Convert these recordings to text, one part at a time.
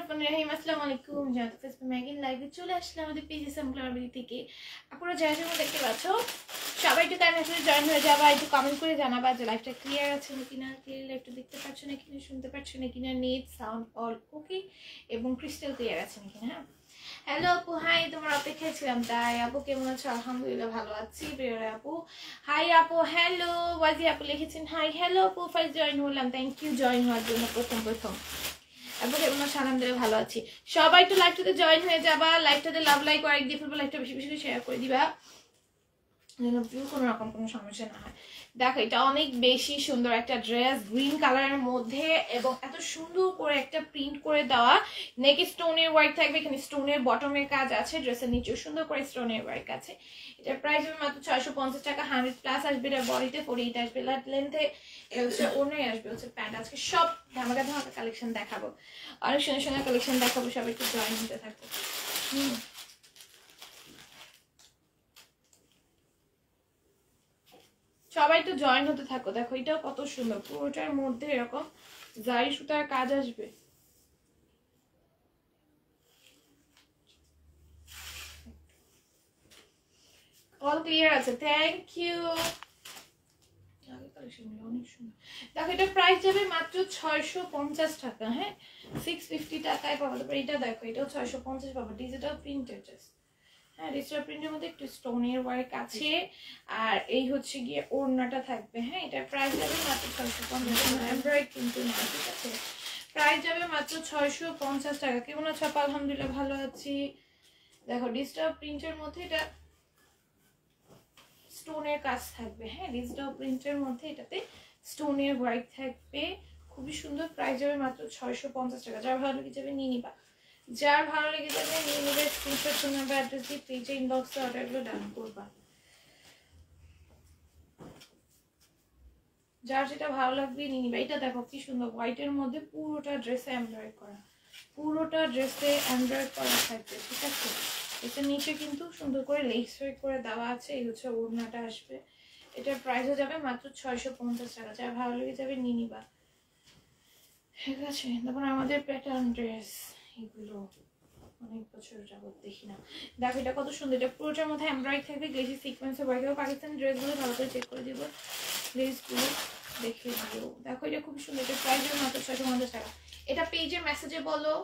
বিসমিল্লাহির রহমানির রহিম। আসসালামু আলাইকুম। জানাত ফেসবুক ম্যাগিন লাইভে চলে আসলাম আমাদের পেজে সামগ্রী থেকে। আপনারা যারা যারা দেখতে পাচ্ছ সবাই একটু টাইম আসলে জয়েন হয়ে যাবা, একটু কমেন্ট করে জানাবা যে লাইভটা ক্লিয়ার আছে নাকি না, ক্লিয়ার লাইভটা দেখতে পাচ্ছ নাকি না, শুনতে পাচ্ছ নাকি না, নেট সাউন্ড অল ওকে এবং ক্রিস্টাল ক্লিয়ার আছে নাকি না। হ্যালো আপু, হাই, তোমার অপেক্ষায় ছিলাম তাই। আপু কেমন আছো? আলহামদুলিল্লাহ ভালো আছি। প্রিয় আপু হাই আপু, হ্যালো ওয়াজি আপু লিখেছেন হাই। হ্যালো আপু, ফার্স্ট জয়েন হলাম, থ্যাংক ইউ জয়েন হওয়ার জন্য। প্রথম আপু কেমন আছো? আলহামদুলিল্লাহ ভালো আছি। সবাই একটু লাইভটাতে জয়েন হয়ে যাবা, লাইভটাতে লাভ লাইক আর দিয়ে ফেলবো, লাইভটা বেশি বেশি শেয়ার করে দিবা যেন কোনো রকম কোনো সমস্যা না হয়। দেখো এটা অনেক বেশি সুন্দর একটা ড্রেস, গ্রিন কালারের মধ্যে এবং এত সুন্দর করে একটা প্রিন্ট করে দেওয়া। নেকে স্টোনের ওয়ার্ক থাকবে, এখানে স্টোনের বটমের কাজ আছে, ড্রেসের নিচেও সুন্দর করে স্টোনের ওয়ার্ক আছে। এটার প্রাইস হবে মাত্র 650 টাকা। 100+ আসবে, এটা বডিতে 48 আসবে, লেন্থে হচ্ছে ওড়নায় আসবে হচ্ছে প্যান্ট। আজকে সব ধামাকা ধামাকা কালেকশন দেখাবো, অনেক সুন্দর সুন্দর কালেকশন দেখাবো, সবাই একটু জয়েন হতে থাকবো। সবাই তো জয়েন হতে থাকো। দেখো এটাও কত সুন্দর, পুরোটার মধ্যে এরকম জারি সুতার কাজ আসবে। অল ক্লিয়ার আছে, থ্যাংক ইউ। দেখো এটা প্রাইস যাবে মাত্র 650 টাকা। হ্যাঁ, 650 টাকায় পাবো। তারপর এটা দেখো, এটাও 650 পাবো, ডিজিটাল প্রিন্টেড ড্রেস। হ্যাঁ, ডিজিটাল প্রিন্টের মধ্যে একটু স্টোনের ওয়ার্ক আছে আর এই হচ্ছে গিয়ে ওড়নাটা থাকবে। হ্যাঁ, এটার প্রাইস যাবে মাত্র 650। এমব্রয়েড কিন্তু না, ঠিক আছে। প্রাইস যাবে মাত্র 650 টাকা। কেমন আছো? আলহামদুলিল্লাহ ভালো আছি। দেখো ডিজিটাল প্রিন্টের মধ্যে এটা স্টোনের কাজ থাকবে। হ্যাঁ, ডিজিটাল প্রিন্টের মধ্যে এটাতে স্টোনের ওয়ার্ক থাকবে, খুবই সুন্দর। প্রাইস যাবে মাত্র 650 টাকা। যার ভালো লেগে যাবে নিয়ে নিবা, যার ভালো লেগে যাবে নিয়ে নিবে। স্ক্রিনশট ফোন নাম্বার অ্যাড্রেস দিয়ে পেজে ইনবক্সে অর্ডারগুলো ডান করবা। যার যেটা ভালো লাগবে নিয়ে নিবা। এটা দেখো কি সুন্দর, হোয়াইটের মধ্যে পুরোটা ড্রেসে এমব্রয়েড করা, পুরোটা ড্রেসে এমব্রয়েড করা থাকবে, ঠিক আছে। এটা নিচে কিন্তু সুন্দর করে লেস ওয়ার্ক করে দেওয়া আছে, এই হচ্ছে ওড়নাটা আসবে। এটার প্রাইসও যাবে মাত্র 650 টাকা। যার ভালো লেগে যাবে নিয়ে নিবা, ঠিক আছে। তারপর আমাদের প্যাটার্ন ড্রেস, এগুলো অনেক বছর যাবত দেখি না। দেখো এটা কত সুন্দর, এটা পুরোটার মধ্যে এমব্রয়েড থাকবে, গ্লেসি সিকোয়েন্সে ওয়ার্ক হবে। পাকিস্তানি ড্রেসগুলো ভালো করে চেক করে দিব, ড্রেসগুলো দেখে দিও। দেখো এটা খুব সুন্দর, এটা প্রাইস হবে মাত্র 650 টাকা। এটা পেজে মেসেজে বলো।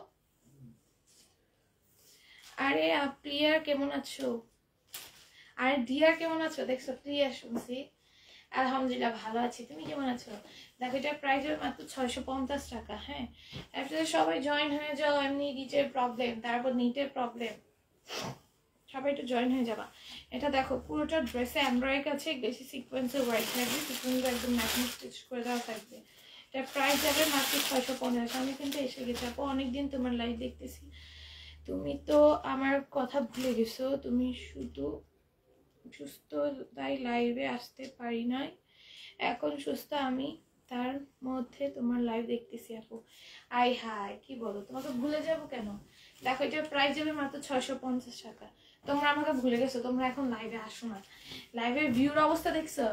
আরে প্রিয়ার কেমন আছো? আরে ডিয়ার কেমন আছো? দেখছো প্রিয়া শুনছি। আলহামদুলিল্লাহ ভালো আছি, তুমি কেমন আছো? দেখো এটা প্রাইস হবে মাত্র 650 টাকা। হ্যাঁ, একসাথে সবাই জয়েন হয়ে যাও। এমনি নিচের প্রবলেম, তারপর নিটের প্রবলেম, সবাই একটু জয়েন হয়ে যাবা। এটা দেখো পুরোটা ড্রেসে এমব্রয়েড আছে, বেশি সিকোয়েন্সে ওয়ার্ক থাকবে, সিকোয়েন্সে একদম ম্যাচিং স্টিচ করে দেওয়া থাকবে। এটা প্রাইস যাবে মাত্র 650। আমি কিন্তু এসে গেছি আপু, অনেকদিন তোমার লাইভ দেখতেছি। তুমি তো আমার কথা ভুলে গেছো, তুমি শুধু সুস্থ তাই লাইভে আসতে পারি নাই, এখন সুস্থ আমি, তার মধ্যে তোমার লাইভ দেখতেছি আপু। আই হাই, কি বলো, তোমাকে ভুলে যাব কেন? দেখো এটার প্রাইস যাবে মাত্র 650 টাকা। তোমরা আমাকে ভুলে গেছো, তোমরা এখন লাইভে আসো না। লাইভের ভিউর অবস্থা দেখছো?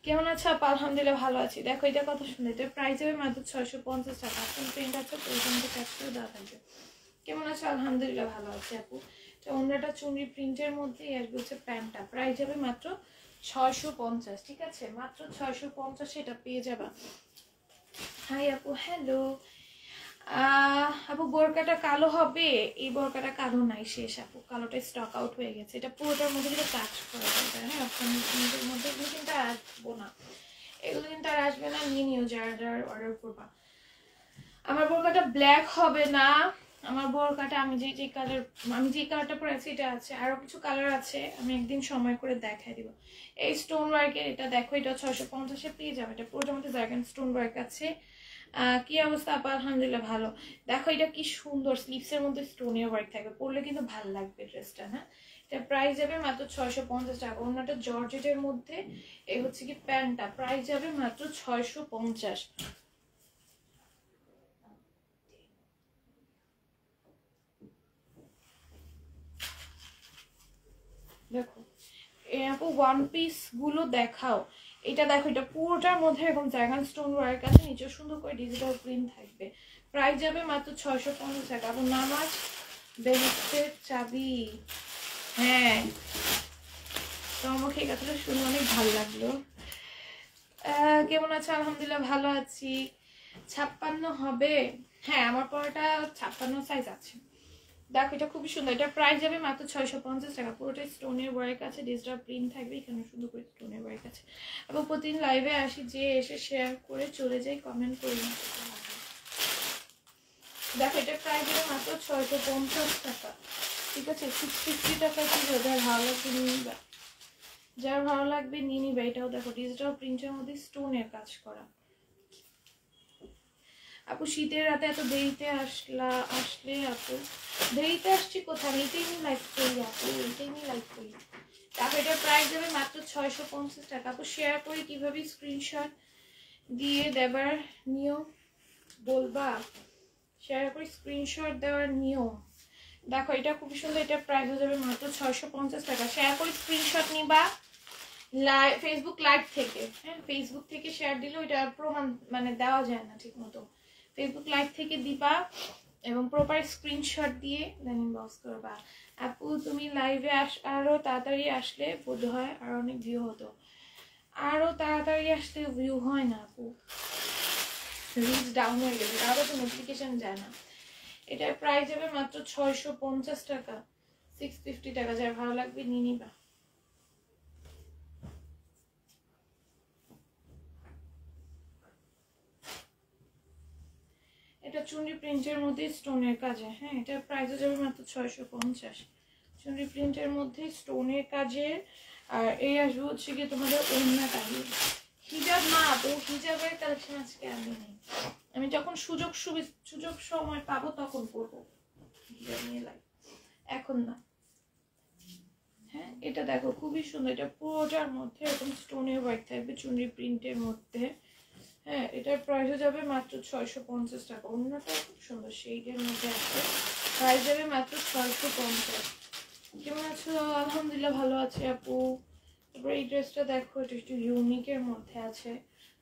কেমন আছো আপু? আলহামদুলিল্লাহ ভালো আছি। দেখো এটা কত সুন্দর, এটার প্রাইস যাবে মাত্র 650 টাকা। কোন প্রিন্ট আছে পরিচালনা ট্যাক্স করে দেওয়া থাকবে। কেমন আছো? আলহামদুলিল্লাহ ভালো আছি আপু। অন্যটা চুনরি প্রিন্টের মধ্যে আসবে হচ্ছে প্যান্টটা, প্রাইস যাবে মাত্র 650, ঠিক আছে, মাত্র 650 এটা পেয়ে যাবা। হাই আপু, হ্যালো। আপু বোরকাটা কালো হবে? এই বোরকাটা কালো নাই, শেষ আপু, কালোটা স্টক আউট হয়ে গেছে। এটা পুরোটার মধ্যে যেটা কাজ করা যাবে। হ্যাঁ, আপনার মধ্যে এগুলো কিন্তু আর আসবো না, এগুলো কিন্তু আর আসবে না। নিয়ে নিও যার যার অর্ডার করবা। আমার বোরকাটা ব্ল্যাক হবে না, আমার বোরকাটা আমি যে কালারটা পরে আছি এটা আছে, আরো কিছু কালার আছে, আমি একদিন সময় করে দেখাই দিব। এই স্টোন ওয়ার্কের এটা দেখো, এটা 650-এ পেয়ে যাবে। এটা পুরোটার মধ্যে জার্গান স্টোন ওয়ার্ক আছে। কি অবস্থা আপা? আলহামদুলিল্লাহ ভালো। দেখো এটা কি সুন্দর, স্লিভসের মধ্যে স্টোনের ওয়ার্ক থাকবে, পরলে কিন্তু ভালো লাগবে ড্রেসটা। হ্যাঁ, এটা প্রাইস যাবে মাত্র 650 টাকা। অন্যটা জর্জেটের মধ্যে, এই হচ্ছে কি প্যান্টটা, প্রাইস যাবে মাত্র 650। দেখো আপু ওয়ান পিস গুলো দেখাও। এটা দেখো, এটা পুরোটার মধ্যে এরকম ড্রাগন স্টোন ওয়ার্ক আছে, নিচে সুন্দর করে ডিজিটাল প্রিন্ট থাকবে। প্রাইস যাবে মাত্র 650 টাকা। এবং নামাজ বেহেস্তের চাবি, হ্যাঁ তো আমাকে এই কথাটা শুনে অনেক ভালো লাগলো। কেমন আছো? আলহামদুলিল্লাহ ভালো আছি। 56 হবে? হ্যাঁ আমার পরাটা 56 সাইজ আছে। দেখো এটা খুবই সুন্দর, এটা প্রাইস যাবে মাত্র 650 টাকা। পুরোটাই স্টোনের ওয়ার্ক আছে, ডিজিটাল প্রিন্ট থাকবে, এখানে সুন্দর করে স্টোনের ওয়ার্ক আছে। এবং প্রতিদিন লাইভে আসি, যে এসে শেয়ার করে চলে যাই, কমেন্ট করি না। দেখো এটা প্রাইস যাবে মাত্র 650 টাকা, ঠিক আছে? 650 টাকা ছিল, যার ভালো লাগবে নিয়ে নিবা, যার ভালো লাগবে নিয়ে নিবা। এটাও দেখো ডিজিটাল প্রিন্টের মধ্যে স্টোনের কাজ করা। আপু শীতের রাতে এত দেরিতে আসলে আপু দেরিতে আসছি কোথায়, এটাই নিয়ে লাইভ করি আপু, এটাই নিয়ে লাইভ করি। তারপর এটার প্রাইস যাবে মাত্র 650 টাকা। আপু শেয়ার করে কিভাবে স্ক্রিনশট দিয়ে দেবার নিয়ম বলবা, শেয়ার করে স্ক্রিনশট দেওয়ার নিয়ম। দেখো এটা খুব সুন্দর, এটা প্রাইস হয়ে যাবে মাত্র 650 টাকা। শেয়ার করে স্ক্রিনশট নিবা ফেসবুক লাইভ থেকে, হ্যাঁ ফেসবুক থেকে শেয়ার দিলেও এটা প্রমাণ মানে দেওয়া যায় না ঠিক মতো। ফেসবুক লাইভ থেকে দিবা এবং প্রপার স্ক্রিনশট দিয়ে দেন ইনবক্স করবা। আপু তুমি লাইভে আরো তাড়াতাড়ি আসলে বোধ হয় আর অনেক ভিউ হতো। আরো তাড়াতাড়ি আসলে ভিউ হয় না আপু, রিচ ডাউন হয়ে গেছে, আরো তো নোটিফিকেশন যায় না। এটার প্রাইস যাবে মাত্র 650 টাকা, 650 টাকা। যার ভালো লাগবে নিয়ে নিবা। এটা চুনরি প্রিন্টের মধ্যে স্টোনের কাজে, হ্যাঁ এটার প্রাইস যাবে মাত্র 650। চুনরি প্রিন্টের মধ্যে স্টোনের কাজে। আর এই আসবে হচ্ছে গিয়ে তোমাদের ওড়নাটা। হিজাব না আপু, হিজাবের কালেকশন আজকে আমি নেই, আমি যখন সুযোগ সময় পাবো তখন পরবো হিজাব নিয়ে লাইভ, এখন না। হ্যাঁ এটা দেখো খুবই সুন্দর, এটা পুরোটার মধ্যে এরকম স্টোনের ওয়ার্ক থাকবে চুনরি প্রিন্টের মধ্যে। হ্যাঁ এটার প্রাইস যাবে মাত্র 650 টাকা। অন্যটা খুব সুন্দর শেডের মধ্যে আছে, প্রাইস যাবে মাত্র 650। কেমন আছো? আলহামদুলিল্লাহ ভালো আছি আপু। তারপরে এই ড্রেসটা দেখো, এটা একটু ইউনিকের মধ্যে আছে,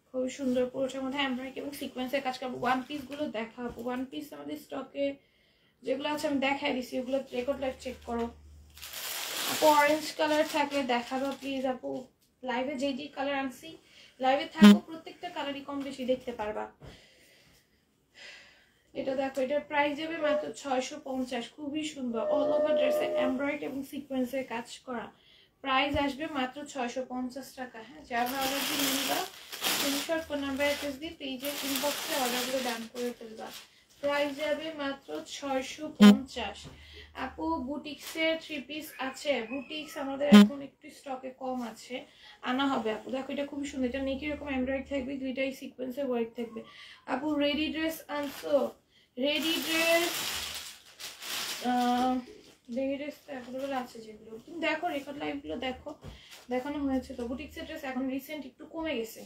খুবই সুন্দর, পুরোটার মধ্যে এমব্রয়ডারি এবং সিকোয়েন্সের কাজ করবো। ওয়ান পিস গুলো দেখাবো, ওয়ান পিস আমাদের স্টকে যেগুলো আছে আমি দেখাই দিছি, ওগুলো রেকর্ড লাইভ চেক করো। আপু অরেঞ্জ কালার থাকলে দেখাবো প্লিজ আপু। লাইভে যে যে কালার আনছি লাইভে থাকো, প্রত্যেকটা কালারই কম বেশি দেখতে পারবা। এটা দেখো, এটার প্রাইস যাবে মাত্র 650। খুবই সুন্দর, অল ওভার ড্রেসে এমব্রয়ডারি এবং সিকোয়েন্সের কাজ করা। প্রাইস আসবে মাত্র 650 টাকা। হ্যাঁ যার ভালো লাগবে নিবা, স্ক্রিনশট ফোন নাম্বার অ্যাড্রেস দিয়ে পেজের ইনবক্সে অর্ডারগুলো ডান করে ফেলবা। প্রাইস যাবে মাত্র 650। আপু বুটিক্সের 3 পিস আছে? বুটিক্স আমাদের এখন একটু স্টকে কম আছে, আনা হবে আপু। দেখো এটা খুবই সুন্দর, এটা নেকি এরকম এমব্রয়ডারি থাকবে, দুইটাই সিকোয়েন্সের ওয়ার্ক থাকবে। আপু রেডি ড্রেস আনছো? রেডি ড্রেস অ্যাভেলেবল আছে যেগুলো, তুমি দেখো রেকর্ড লাইভগুলো দেখো, দেখানো হয়েছে তো। বুটিক্সের ড্রেস এখন রিসেন্ট একটু কমে গেছে,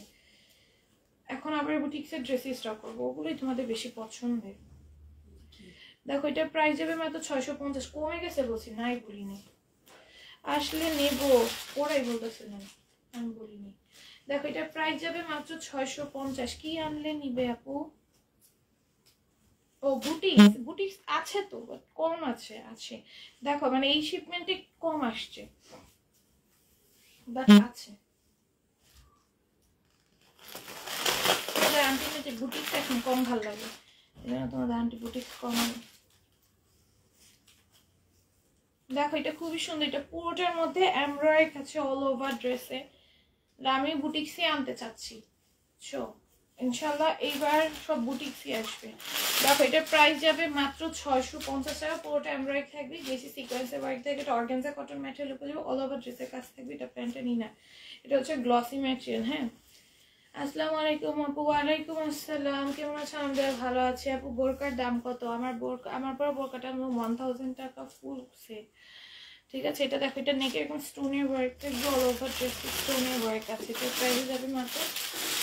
এখন আবার বুটিক্সের ড্রেসই স্টক করবো, ওগুলোই তোমাদের বেশি পছন্দের। দেখো এটার প্রাইস যাবে মাত্র 650। কমে গেছে বলছি, নাই বলিনি, আসলে নেবো ওরাই বলতেছিলেন, আমি বলিনি। দেখো এটার প্রাইস যাবে মাত্র 650। কি আনলে নিবে আপু? ও বুটিক্স আছে তো, কম আছে। দেখো মানে এই শিপমেন্টে কম আসছে, বাট আছে। আন্টি যে বুটিক্স এখন কম ভালো লাগে, তোমাদের আন্টি বুটিক্স কম। দেখো এটা খুবই সুন্দর, এটা পুরোটার মধ্যে এমব্রয়ডারি আছে অল ওভার ড্রেসে। আমি বুটিক্সই আনতে চাচ্ছি, শো ইনশাল্লাহ এইবার সব বুটিক্সই আসবে। দেখো এটার প্রাইস যাবে মাত্র 650 টাকা। পুরোটা এমব্রয়ডারি থাকবে, বেশি সিকোয়েন্সের ওয়ার্ক থাকবে, এটা অর্গানজা কটন ম্যাটেরিয়াল উপর যাবে, অল ওভার ড্রেসের কাজ থাকবে। এটা প্যান্টটা নি না, এটা হচ্ছে গ্লসি ম্যাটেরিয়াল। হ্যাঁ আসসালামু আলাইকুম আপু। ওয়ালাইকুম আসসালাম, কেমন আছো? আমরা ভালো আছি আপু। বোরকার দাম কত? আমার পর বোরকাটা 1000 টাকা ফুল সেট, ঠিক আছে? এটা দেখো, এটা নেকে এরকম স্টোনের ওয়ার্ক থাকবে, অল ওভার ড্রেস স্টোনের ওয়ার্ক আছে। এটা প্রাইস যাবে মাত্র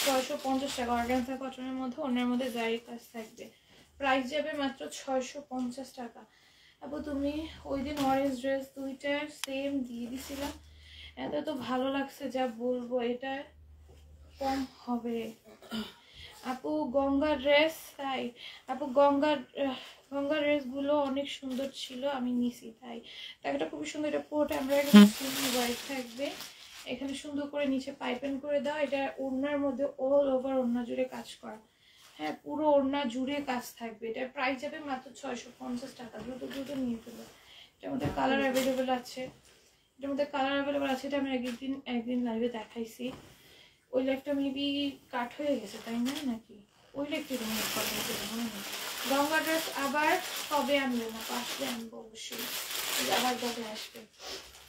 650 টাকা। অর্গানজা কটনের মধ্যে অন্যের মধ্যে জারি কাজ থাকবে, প্রাইস যাবে মাত্র 650 টাকা। আপু তুমি ওই দিন অরেঞ্জ ড্রেস দুইটার সেম দিয়ে দিছিলাম, এত তো ভালো লাগছে যা বলবো। এটা কম হবে। আপু গঙ্গা ড্রেস, তাই আপু গঙ্গা ড্রেসগুলো অনেক সুন্দর ছিল, আমি নিছি তাই। এটা খুবই সুন্দর, এটা পুরোটা আমরা হোয়াইট থাকবে, এখানে সুন্দর করে নিচে পাইপিং করে দাও। এটা ওড়নার মধ্যে অল ওভার ওড়না জুড়ে কাজ করা, হ্যাঁ পুরো ওড়না জুড়ে কাজ থাকবে। এটার প্রাইস যাবে মাত্র 650 টাকা। দ্রুত দ্রুত নিয়ে ফেলো। এটার মধ্যে কালার অ্যাভেলেবেল আছে, এটা আমি একদিন লাইভে দেখাইছি। ওই লাইভটা মেবি কাট হয়ে গেছে তাই না, নাকি ওই লাইভটা মনে নেই। গঙ্গা ড্রেস আবার কবে আনবে? না আসলে আনবো অবশ্যই, আবার কবে আসবে।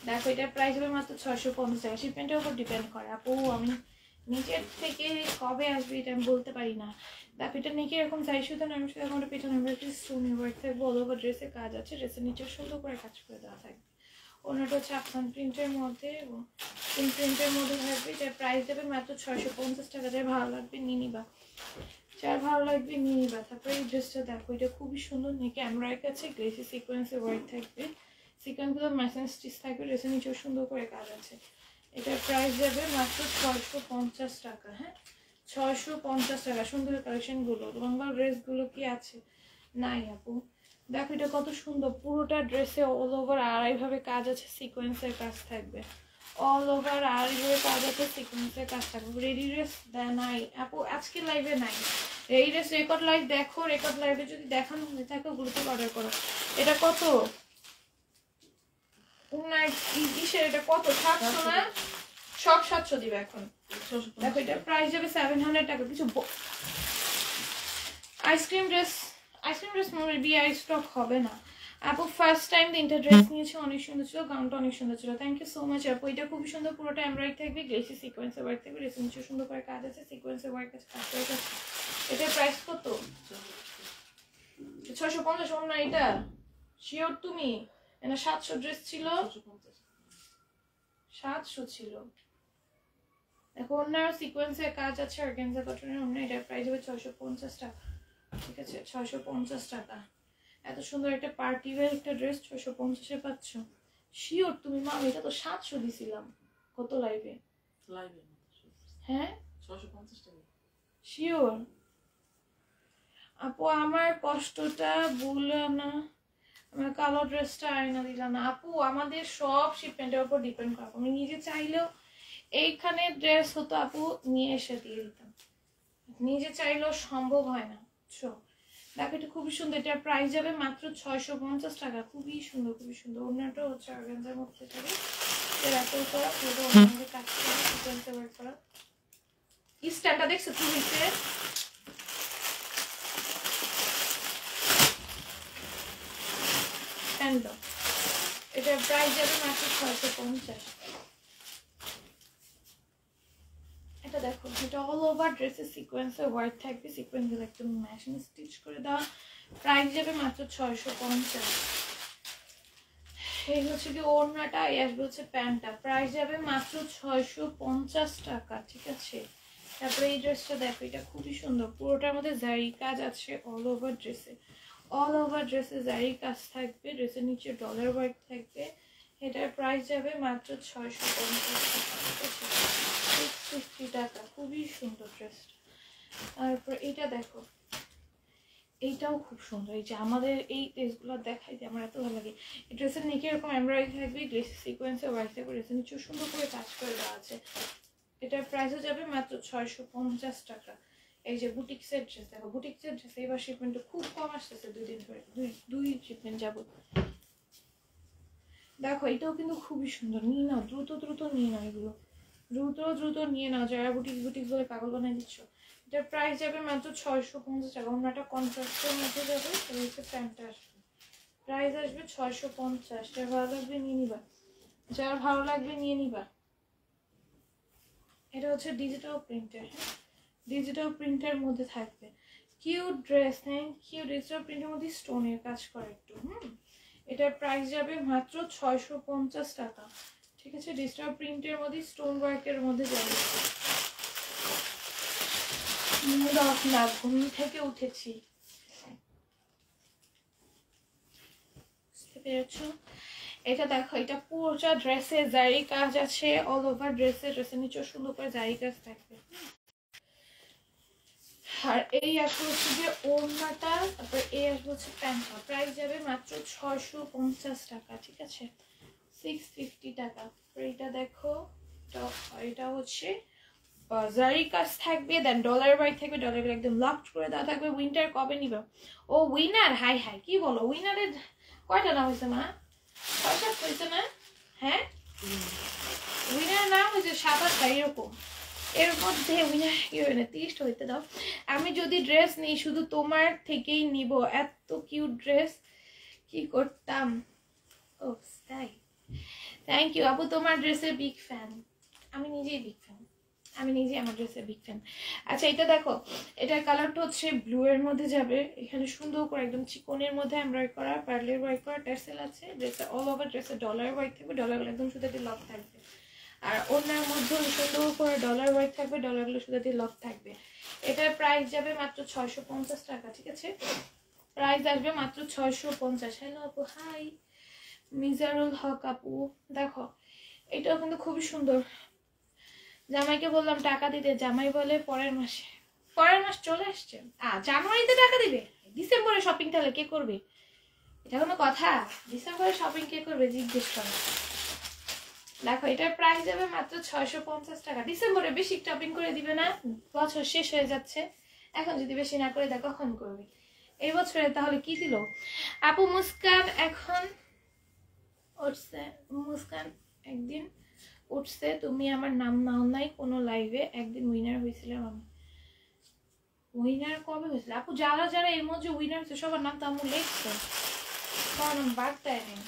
দেখো এটার প্রাইস হবে মাত্র 650 টাকা। শিপমেন্টের উপর ডিপেন্ড করে আপু, আমি নিচের থেকে কবে আসবে এটা আমি বলতে পারি না। দেখো এটা নিচে এরকম চাই শুধু না, আমি শুধু আমার পেছনে স্টোনের ওয়ার্ক থাকবে, অল ওভার ড্রেসের কাজ আছে, ড্রেসের নিচে সুন্দর করে কাজ করে দেওয়া থাকবে। ওনাটা হচ্ছে আফগান প্রিন্টের মধ্যে এবং প্রিন্টের মধ্যে থাকবে। এটার প্রাইস দেবে মাত্র 650 টাকা। যার ভালো লাগবে নিয়ে নিবা, তারপরে এই ড্রেসটা দেখো, এটা খুবই সুন্দর, নেকে এমব্রয়ডারি আছে, গ্লেসি সিকোয়েন্সের ওয়ার্ক থাকবে, সিকোয়েন্সগুলো মেশিন স্টিচ থাকবে, ড্রেসের নিচেও সুন্দর করে কাজ আছে। এটার প্রাইস যাবে মাত্র 650 টাকা। হ্যাঁ 650 টাকা। সুন্দর কালেকশনগুলো, গঙ্গার ড্রেসগুলো কি আছে? নাই আপু। দেখো এটা কত সুন্দর, পুরোটা ড্রেসে অল ওভার আড়াইভাবে কাজ আছে, সিকোয়েন্সের কাজ থাকবে, অল ওভার আড়াইভাবে কাজ আছে, সিকোয়েন্সের কাজ থাকবে। রেডি ড্রেস নাই আপু, আজকে লাইভে নাই রেডি ড্রেস। রেকর্ড লাইভ দেখো, রেকর্ড লাইভে যদি দেখানো হয়ে থাকে ওগুলোতে অর্ডার করো। এটা কত? এটা কত? 700 না? সব 700 দিবে এখন। দেখো এটা প্রাইস যাবে 700 টাকা। কিছু আইসক্রিম ড্রেস মেবি আর স্টক হবে না আপু। ফার্স্ট টাইম 3টা ড্রেস নিয়েছে, অনেক সুন্দর ছিল, গাউনটা অনেক সুন্দর ছিল। থ্যাংক ইউ সো মাচ আপু। এটা খুবই সুন্দর, পুরোটা এমব্রয়ডারি থাকবে, গ্লেসি সিকোয়েন্সের ওয়ার্ক থাকবে, ড্রেসের নিচে সুন্দর করে কাজ আছে, সিকোয়েন্সের ওয়ার্ক আছে। এটার প্রাইস কত? 650। না এটা শিওর তুমি? না 700 ড্রেস ছিল, 700 ছিল। দেখো অন্যান্য সিকোয়েন্সের কাজ আছে, অর্গানজা কটনের অন্য। এটার প্রাইস হবে 650 টাকা। ঠিক আছে 650 টাকা। এত সুন্দর একটা পার্টি ওয়্যার একটা ড্রেস 650-এ পাচ্ছ? শিওর তুমি? মা এটা তো 700 দিছিলাম কত লাইভে। হ্যাঁ 650 টাকা শিওর আপু। আমার কষ্টটা বললো না, আমার কালো ড্রেসটা আয়না দিলা না আপু। আমাদের সব শিপমেন্টের উপর ডিপেন্ড করবো। আমি নিজে চাইলেও এইখানে ড্রেস হতো আপু, নিয়ে এসে দিয়ে দিতাম, নিজে চাইলেও সম্ভব হয় না। দেখো এটা খুবই সুন্দর, এটার প্রাইস যাবে মাত্র 650 টাকা। খুবই সুন্দর, খুবই সুন্দর। অন্যটা হচ্ছে অর্গানজার মধ্যে যাবে, এর এত করা পুরো অন্যদের কাজ করা, সিকোয়েন্সে ওয়ার্ক করা। স্ট্যান্ডটা দেখছো কি হয়েছে? স্ট্যান্ড এটার প্রাইস যাবে মাত্র 650। এটা দেখো, এটা অল ওভার ড্রেসের সিকোয়েন্সের ওয়ার্ক থাকবে, সিকোয়েন্সগুলো একদম মেশিন স্টিচ করে দেওয়া। প্রাইস যাবে মাত্র 650। এই হচ্ছে কি ওড়নাটা, এই আসবে হচ্ছে প্যান্টটা। প্রাইস যাবে মাত্র 650 টাকা। ঠিক আছে তারপরে এই ড্রেসটা দেখো, এটা খুবই সুন্দর, পুরোটার মধ্যে জারি কাজ আছে, অল ওভার ড্রেসে জারি কাজ থাকবে, ড্রেসের নিচে ডলার ওয়ার্ক থাকবে। এটার প্রাইস যাবে মাত্র 650 টাকা। ঠিক আছে 650 টাকা। খুবই সুন্দর ড্রেসটা। তারপর এটা দেখো, এইটাও খুব সুন্দর। এই যে আমাদের এই ড্রেসগুলো দেখাই যে আমার এত ভালো লাগে। এই ড্রেসের নিচে এরকম এমব্রয়ডারি থাকবে, গ্লেস সিকোয়েন্সে ওয়ার্ক থাকবে, ড্রেসের নিচে সুন্দর করে কাজ করে দেওয়া আছে। এটার প্রাইসও যাবে মাত্র 650 টাকা। এই যে বুটিক্সের ড্রেস দেখো, বুটিক্সের ড্রেস এবার শিপমেন্টটা খুব কম আসতেছে, 2 দিন ধরে, দুই শিপমেন্ট যাবো। দেখো এটাও কিন্তু খুবই সুন্দর, নিয়ে নাও দ্রুত দ্রুত নিয়ে নাও, এগুলো দ্রুত নিয়ে নাও যারা বুটিক্স বলে পাগল বানাই দিচ্ছ। এটার প্রাইস যাবে মাত্র 650 টাকা। অন্যটা কন্ট্রাস্টের মধ্যে যাবে, প্যান্টটা আসবে, প্রাইস আসবে 650। যার ভালো লাগবে নিয়ে নিবা, এটা হচ্ছে ডিজিটাল প্রিন্টের মধ্যে থাকবে, cute dress. Thank you. Digital প্রিন্টের মধ্যে স্টোনের কাজ করে একটু। এটার প্রাইস যাবে মাত্র 650 টাকা। ঠিক আছে ডিজিটাল প্রিন্টের মধ্যে স্টোন ওয়ার্কের মধ্যে যাবে। ঘুম থেকে উঠেছি, বুঝতে পেরেছো? এটা দেখো, এটা পুরোটা ড্রেসে জারি কাজ আছে, অল ওভার ড্রেসের নিচেও সুন্দর করে জারি কাজ থাকবে। আর এই আসবে হচ্ছে যে ওড়নাটা, তারপর এই আসবে হচ্ছে প্যান্টটা। প্রাইস যাবে মাত্র 650 টাকা, ঠিক আছে, 650 টাকা। এটা দেখো, এটা হচ্ছে জারি কাজ থাকবে, দেন ডলার ওয়াইট থাকবে, ডলার একদম লকড করে দেওয়া থাকবে। উইন্টার কবে নিবে? ও উইনার, হাই হাই কি বলো, উইনারের কয়টা নাম হয়েছে মা? 6-7 হয়েছে না? হ্যাঁ, উইনার নাম হয়েছে 7-8টা এরকম। এর মধ্যে উইনার কি হয় না, 30টা হইতে দাও। আমি যদি ড্রেস নিই শুধু তোমার থেকেই নিব, এত কিউট ড্রেস কি করতাম। ও তাই, থ্যাংক ইউ আপু, তোমার ড্রেসের বিগ ফ্যান। আমি নিজেই বিগ ফ্যান, আমি নিজে আমার ড্রেসের বিগ ফ্যান। আচ্ছা এটা দেখো, এটার কালারটা হচ্ছে ব্লু এর মধ্যে যাবে, এখানে সুন্দর করে একদম চিকনের মধ্যে এমব্রয়ডারি করা, পার্লের ওয়ার্ক করা টার্সেল আছে। ড্রেসে অল ওভার ড্রেসে ডলার ওয়ার্ক থাকবে, ডলারগুলো একদম সুতাতে লক থাকবে। আর ওনার মধ্যে সুন্দর করে ডলার ওয়ার্ক থাকবে, ডলারগুলো সুতাতে লক থাকবে। এটার প্রাইস যাবে মাত্র 650 টাকা, ঠিক আছে, প্রাইস আসবে মাত্র 650। হ্যালো আপু, হাই মিজারুল হক আপু। দেখো এটাও কিন্তু খুবই সুন্দর। জামাইকে বললাম টাকা দিতে, জামাই বলে পরের মাসে। পরের মাস চলে আসছে, জানুয়ারিতে টাকা দিবে, ডিসেম্বরে শপিং তাহলে কে করবে? এটা কোনো কথা? ডিসেম্বরে শপিং কে করবে জিজ্ঞেস করো। দেখো এটার প্রাইস যাবে মাত্র 650 টাকা। ডিসেম্বরে বেশি শপিং করে দিবে না, বছর শেষ হয়ে যাচ্ছে, এখন যদি বেশি না করে দেয় কখন করবে? এই বছরে তাহলে কি দিল আপু? মুস্কান এখন উঠছে, মুস্কান একদিন উঠছে, তুমি আমার নাম নাও নাই কোনো লাইভে, একদিন উইনার হয়েছিলাম আমি। উইনার কবে হয়েছিল আপু? যারা যারা এর মধ্যে উইনার হয়েছে সবার নাম তো আমি লিখছে, সবার নাম বার্তায় নেই,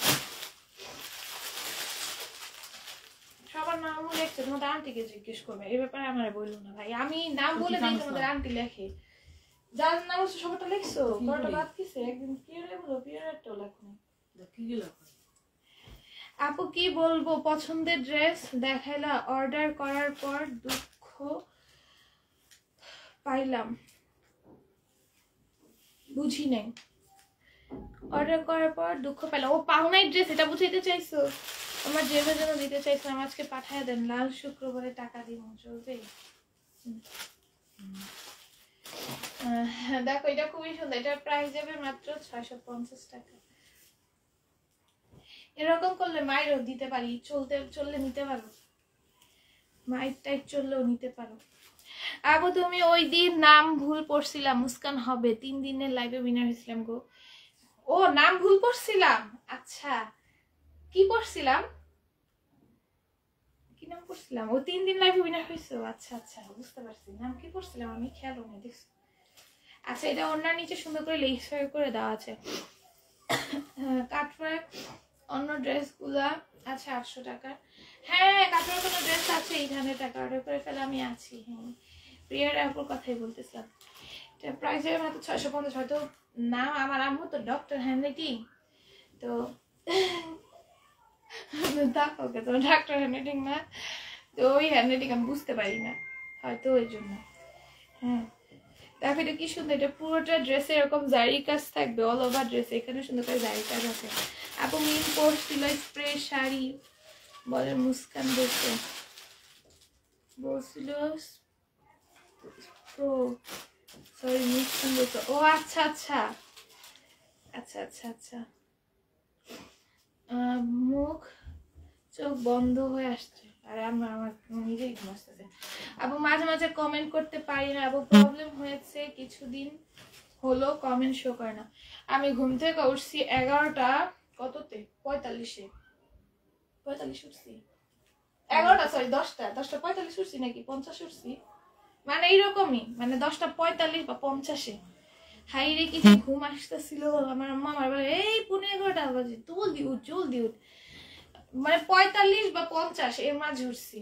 সবার নাম লিখছে। তোমাদের আন্টিকে জিজ্ঞেস করবে এই ব্যাপারে, আমার বললো না ভাই, আমি নাম বলে দিই তোমাদের আন্টি লেখে। যার নাম হচ্ছে সবারটা লিখছো, কটা বাদ কিসে? একদিন পিওরে বলো, পিওরেরটাও লেখো না। আপু কি বলবো, পছন্দের ড্রেস দেখাইলা, অর্ডার করার পর দুঃখ পাইলাম, বুঝি নাই। অর্ডার করার পর দুঃখ পেলাম, ও পাওনাই ড্রেস, এটা বুঝাইতে চাইছো? আমার ড্রেসের জন্য দিতে চাইছিলাম, আজকে পাঠায় দেন, লাল শুক্রবারে টাকা দিব, চলবে? দেখো এটা খুবই সুন্দর, এটার প্রাইস যাবে মাত্র 650 টাকা। এরকম করলে মায়েরও দিতে পারি, চললে নিতে পারো, মায়ের টাইপ চললেও নিতে পারো। আপু তুমি ওই দিন নাম ভুল পড়ছিলাম, মুস্কান হবে 3 দিনের লাইভে উইনার হয়েছিলাম গো। ও নাম ভুল পড়ছিলাম, আচ্ছা কি পড়ছিলাম, কি নাম পড়ছিলাম? ও 3 দিন লাইভে উইনার হয়েছে, আচ্ছা আচ্ছা বুঝতে পারছি, নাম কি পড়ছিলাম আমি খেয়াল নেই, দেখছি। আচ্ছা এটা ওনার নিচে সুন্দর করে লেস করে দেওয়া আছে, কাটওয়ার্ক। অন্য ড্রেসগুলা আছে 800 টাকা। হ্যাঁ কাটওয়ার্ক কোনো ড্রেস আছে 800 টাকা, অর্ডার করে ফেলে আমি আছি। হ্যাঁ প্রিয়ার আপুর কথাই বলতেছিলাম। এটা প্রাইস হবে মাত্র 650। হয়তো নাম আমার আম্মু তো ডক্টর হ্যান্ডরাইটিং, তো দেখো তো ডাক্তার হ্যান্ডরাইটিং না, তো ওই হ্যান্ডরাইটিং আমি বুঝতে পারি না, হয়তো ওই জন্য। হ্যাঁ দেখো এটা কি সুন্দর, এটা পুরোটা ড্রেসে এরকম জারি কাজ থাকবে, অল ওভার ড্রেসে এখানে সুন্দর করে জারি কাজ আছে। আপু মিন পরছিল স্প্রে শাড়ি, বলে মুস্কান বলছিল সরি মুস্কান বলছো, ও আচ্ছা আচ্ছা আচ্ছা আচ্ছা আচ্ছা, মুখ চোখ বন্ধ হয়ে আসছে, আর আমার নিজেই ঘুম আসতেছে। আপু মাঝে মাঝে কমেন্ট করতে পারি না আপু, প্রবলেম হয়েছে, কিছুদিন হলো কমেন্ট শো করে না। আমি ঘুম থেকে উঠছি 11টা কততে 45 উঠছি, 11টা সরি 10টা 45 উঠছি নাকি 50 উঠছি, মানে এইরকমই, মানে 10টা 45 বা 50-এ। হাই রে কি ঘুম আসতেছিল, আমার আম্মা আমার বলে এই 11:15 বাজে, জলদি উঠ, মানে 45 বা 50 এর মাঝে উঠছি।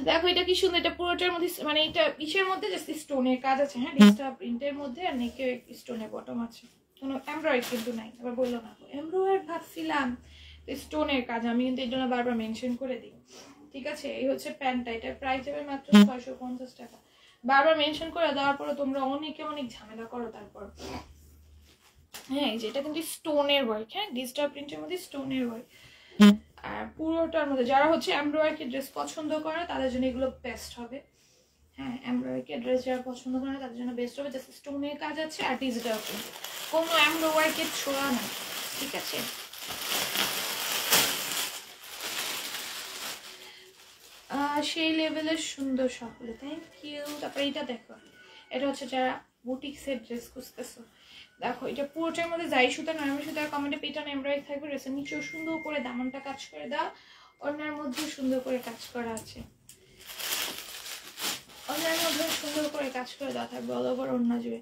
দেখো এটা কি সুন্দর, এটা পুরোটার মধ্যে মানে এটা ইসের মধ্যে জাস্ট স্টোনের কাজ আছে, হ্যাঁ ডিজিটাল প্রিন্টের মধ্যে, আর নেকে স্টোনের বটম আছে, কোনো এমব্রয়ডারি কিন্তু নাই। আবার বললো না এমব্রয়ডারি ভাবছিলাম, স্টোনের কাজ, আমি কিন্তু এই জন্য বারবার মেনশন করে দিই, ঠিক আছে। এই হচ্ছে প্যান্টটা, এটার প্রাইস হবে মাত্র 650 টাকা। বারবার মেনশন করে দেওয়ার পরে তোমরা অনেকে অনেক ঝামেলা করো তারপর। হ্যাঁ এই যে এটা কিন্তু স্টোনের ওয়ার্ক, হ্যাঁ ডিজিটাল প্রিন্টের মধ্যে স্টোনের ওয়ার্ক, আর পুরোটার মধ্যে যারা হচ্ছে এমব্রয়ডারি ড্রেস পছন্দ করে তাদের জন্য এগুলো বেস্ট হবে। হ্যাঁ এমব্রয়ডারি ড্রেস যারা পছন্দ করে তাদের জন্য বেস্ট হবে। জাস্ট স্টোনের কাজ আছে আর ডিজিটাল প্রিন্ট, কোনো এমব্রয়ডারি ছোঁয়া না, ঠিক আছে। সেই লেভেলের সুন্দর সবগুলো, থ্যাংক ইউ। তারপরে এটা দেখো, এটা হচ্ছে যারা বুটিক্সের ড্রেস খুঁজতেছো, দেখো এটা পুরোটার মধ্যে যাই সুতা নরমাল সুতার কমেন্টে পেটানো এমব্রয়ডারি থাকবে, ড্রেসের নিচেও সুন্দর করে দামনটা কাজ করে দাও, ওনার মধ্যেও সুন্দর করে কাজ করা আছে, ওনার মধ্যেও সুন্দর করে কাজ করে দেওয়া থাকবে অল ওভার ওড়না জুড়ে।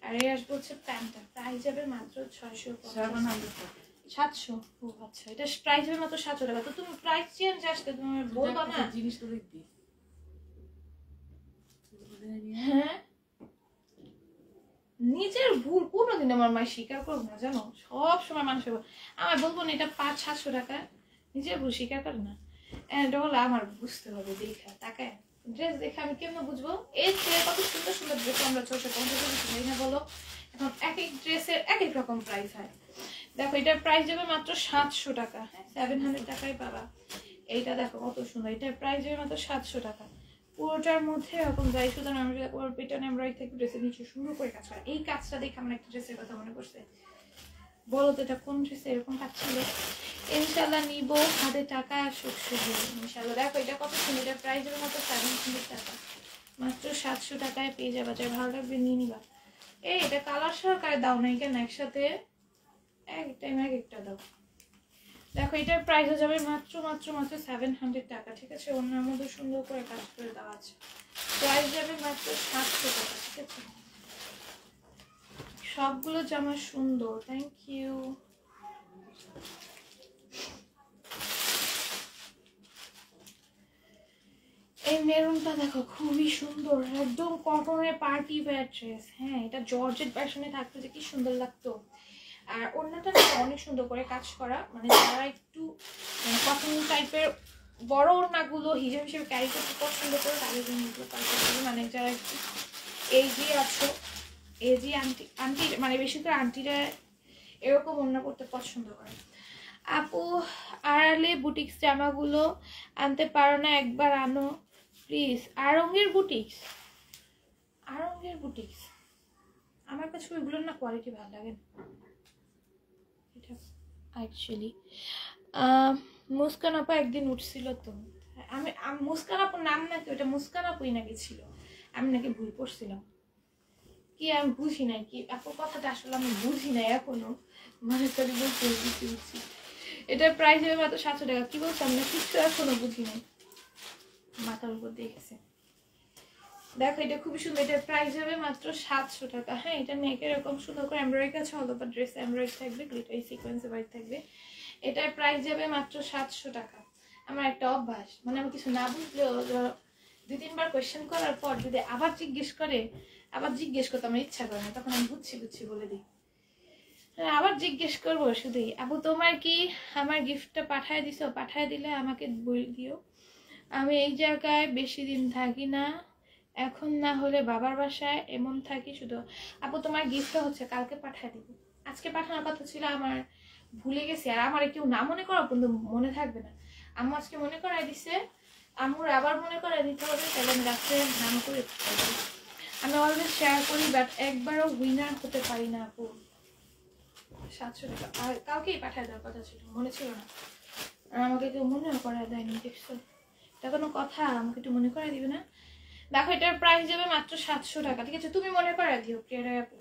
আর এই আসবে হচ্ছে প্যান্টটা, প্রাইস যাবে মাত্র 700। ও আচ্ছা, এটা প্রাইস হবে মাত্র 700 টাকা। তো তুমি প্রাইস চেঞ্জ আসতে তুমি বলবা না, জিনিসটা দেখবি। হ্যাঁ নিজের ভুল কোনোদিন আমার মা স্বীকার করবো না, জানো সব সময় মানুষের আমার বলবো না এটা 500-700 টাকা, নিজের ভুল স্বীকার করে না। এটা হলো আমার বুঝতে হবে, দেখা তাকায় ড্রেস দেখে আমি কেমন বুঝবো। এই কত সুন্দর সুন্দর ড্রেস আমরা 650 না বলো, এখন এক এক ড্রেসের এক এক রকম প্রাইস হয়। দেখো এটার প্রাইস যাবে মাত্র 700 টাকা, 700 টাকায় পাবা। এইটা দেখো কত সুন্দর, এটার প্রাইস যাবে মাত্র 700 টাকা। পুরোটার মধ্যে এরকম যাই সুতরাং আমি পেটার্ন এমব্রয়ডারি থেকে ড্রেসের নিচে সুন্দর করে কাজ করা। এই কাজটা দেখে আমার একটা ড্রেসের কথা মনে পড়ছে, বলো তো এটা কোন ড্রেসে এরকম কাজ ছিল। ইনশাল্লাহ নিব, হাতে টাকা আসুক শুধু ইনশাল্লাহ। দেখো এটা কত সুন্দর, এটা প্রাইস হবে মাত্র 700 টাকা, মাত্র 700 টাকায় পেয়ে যাবা। যাই ভালো লাগবে নিয়ে নিবা। এই এটা কালার সহকারে দাও নাই কেন, একসাথে এক টাইম এক একটা দাও। দেখো এটার প্রাইস হয়ে যাবে মাত্র 700 টাকা, ঠিক আছে। ওনার মধ্যে সুন্দর করে কাজ করে দেওয়া আছে, প্রাইস যাবে মাত্র 700 টাকা, ঠিক আছে। সবগুলো জামা সুন্দর, থ্যাংক ইউ। এই মেরুনটা দেখো খুবই সুন্দর, একদম কটনের পার্টি ওয়্যার ড্রেস। হ্যাঁ এটা জর্জেট ভার্সনে থাকতো যে কি সুন্দর লাগতো। আর ওড়নাটা অনেক সুন্দর করে কাজ করা, মানে যারা একটু কটন টাইপের বড় ওড়নাগুলো হিজাব হিসেবে ক্যারি করতে পছন্দ করে তাদের জন্য এগুলো পারফেক্ট হবে। মানে যারা একটু এজি আছো, এজি আন্টি মানে বেশি করে আন্টিরা এরকম ওড়না করতে পছন্দ করে। আপু আড়ালে বুটিক্স জামাগুলো আনতে পারো না, একবার আনো প্লিজ। আড়ঙ্গের বুটিক্স, আড়ঙ্গের বুটিক্স আমার কাছে ওইগুলোর না কোয়ালিটি ভালো লাগে না এটা অ্যাকচুয়ালি। মুস্কান আপা একদিন উঠছিল তো, আমি মুস্কান আপুর নাম নাকি ওটা মুস্কান আপুই নাকি ছিল, আমি নাকি ভুল করছিলাম কি আমি বুঝি নাই কি আপুর কথাটা আসলে আমি বুঝি নাই এখনো, মানে তাহলে বলতে বুঝছি। এটার প্রাইস হবে মাত্র 700 টাকা। কি বলছিলাম না কিছু এখনো বুঝি নাই, মাথার উপর দেখেছে। দেখো এটা খুবই সুন্দর, এটার প্রাইস হবে মাত্র 700 টাকা। হ্যাঁ এটা নেকের এরকম সুন্দর করে এমব্রয়ডারি কাজ হবে, বা ড্রেস এমব্রয়ডারি থাকবে, গ্লিটারি সিকোয়েন্সে বাইরে থাকবে। এটার প্রাইস যাবে মাত্র 700 টাকা। আমার একটা অভ্যাস, মানে আমি কিছু না বুঝলেও 2-3 বার কোয়েশ্চেন করার পর যদি আবার জিজ্ঞেস করতে আমার ইচ্ছা করে না, তখন আমি বুঝছি বলে দিই। আবার জিজ্ঞেস করবো শুধুই, আপু তোমার কি আমার গিফটটা পাঠায় দিছো, পাঠায় দিলে আমাকে বলে দিও। আমি এই জায়গায় বেশি দিন থাকি না, এখন না হলে বাবার বাসায় এমন থাকি শুধু। আপু তোমার গিফটটা হচ্ছে কালকে পাঠায় দিব, আজকে পাঠানোর কথা ছিল, আমার ভুলে গেছি। আর আমার কেউ না মনে করা কিন্তু মনে থাকবে না, আম্মু আজকে মনে করাই দিছে, আম্মুর আবার মনে করাই দিতে হবে, তাহলে আমি রাত্রে নাম করে আমি অলওয়েজ শেয়ার করি, বাট একবারও উইনার হতে পারি না আপু। 700 টাকা আর কাউকেই পাঠায় দেওয়ার কথা ছিল, মনে ছিল না, আর আমাকে কেউ মনে করায় দেয়নি, দেখছো এটা কোনো কথা, আমাকে একটু মনে করাই দিবে না। দেখো এটার প্রাইস যাবে মাত্র 700 টাকা, ঠিক আছে। তুমি মনে করাই দিও প্রিয়ারা আপু।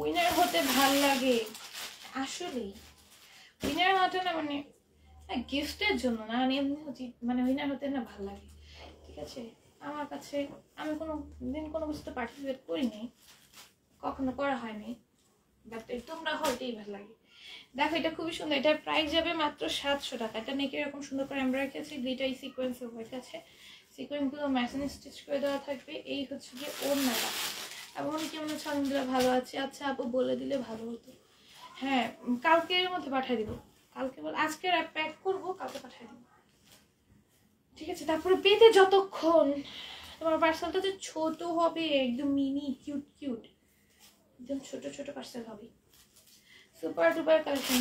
উইনার হতে ভাল লাগে আসলেই, উইনার হতে না মানে গিফটের জন্য না, এমনি মানে উইনার হতে না ভাল লাগে, ঠিক আছে। আমার কাছে আমি কোনো দিন কোনো কিছুতে পার্টিসিপেট করিনি, কখনো করা হয়নি, বাট তোমরা হয় এটাই ভালো লাগে। দেখো এটা খুবই সুন্দর, এটার প্রাইস যাবে মাত্র 700 টাকা। এটা নেকে এরকম সুন্দর করে এমব্রয়ডারি আছে, গ্লিটারি সিকোয়েন্স হয়ে গেছে, সিকোয়েন্সগুলো মেশিনে স্টিচ করে দেওয়া থাকবে। এই হচ্ছে যে ওড়নাটা। এবং কেমন আছে? আলহামদুলিল্লাহ ভালো আছে। আচ্ছা আপু বলে দিলে ভালো হতো। হ্যাঁ কালকের মধ্যে পাঠিয়ে দিব, কালকে বল আজকে প্যাক করবো, কালকে পাঠিয়ে দিব, ঠিক আছে। তারপরে পেতে যতক্ষণ তোমার পার্সেলটা যে ছোট হবে, একদম মিনি কিউট, একদম ছোট ছোট পার্সেল হবে। Super duper collection,